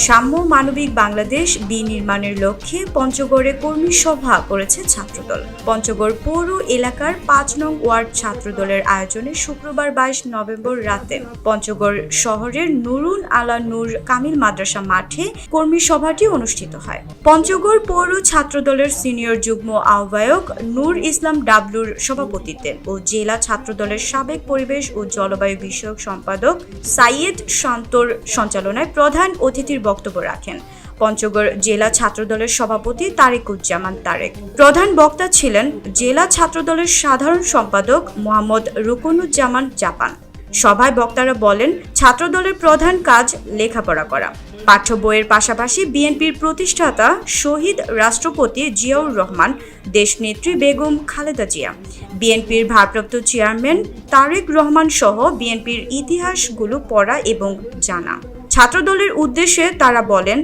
সাম্য মানবিক বাংলাদেশ বিনির্মাণের লক্ষ্যে পঞ্চগড়ে কর্মী সভা করেছে ছাত্রদল। পঞ্চগড় পৌর এলাকার ৫ নং ওয়ার্ড ছাত্রদলের আয়োজনে শুক্রবার ২২ নভেম্বর রাতে পঞ্চগড় শহরের নুরুন আলা নূর কামিল মাদ্রাসা মাঠে কর্মী সভাটি অনুষ্ঠিত হয়। পঞ্চগড় পৌর ছাত্রদলের সিনিয়র যুগ্ম আহ্বায়ক নূর ইসলাম ডাবলুর সভাপতিত্বে ও জেলা ছাত্রদলের সাবেক পরিবেশ ও জলবায়ু বিষয়ক সম্পাদক সাইয়েদ শান্তর সঞ্চালনায় প্রধান অতিথির বক্তব্য রাখেন পঞ্চগড় জেলা ছাত্রদলের সভাপতি তারেকুজ্জামান তারেক। প্রধান বক্তা ছিলেন জেলা ছাত্রদলের সাধারণ সম্পাদক মোহাম্মদ রুকনুজ্জামান জাপান। সভায় বক্তারা বলেন, ছাত্রদলের প্রধান কাজ লেখাপড়া করা। পাঠ্য বইয়ের পাশাপাশি বিএনপির প্রতিষ্ঠাতা শহীদ রাষ্ট্রপতি জিয়াউর রহমান, দেশনেত্রী বেগম খালেদা জিয়া, বিএনপির ভারপ্রাপ্ত চেয়ারম্যান তারেক রহমান সহ বিএনপির ইতিহাসগুলো পড়া এবং জানা। ছাত্রদলের উদ্দেশ্যে তারা বলেন,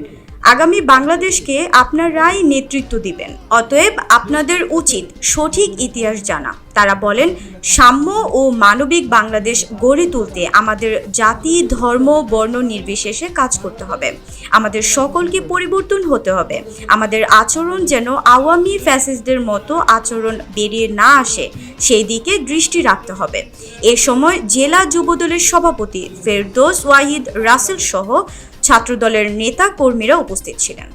আগামী বাংলাদেশকে আপনারাই নেতৃত্ব দিবেন, অতএব আপনাদের উচিত সঠিক ইতিহাস জানা। তারা বলেন, সাম্য ও মানবিক বাংলাদেশ গড়ে তুলতে আমাদের জাতি, ধর্ম, বর্ণ নির্বিশেষে কাজ করতে হবে। আমাদের সকলকে পরিবর্তন হতে হবে। আমাদের আচরণ যেন আওয়ামী ফ্যাসিস্টদের মতো আচরণ বেরিয়ে না আসে, সেই দিকে দৃষ্টি রাখতে হবে। এ সময় জেলা যুবদলের সভাপতি ফেরদৌস ওয়াহিদ রাসেল সহ ছাত্রদলের নেতা কর্মীরা উপস্থিত ছিলেন।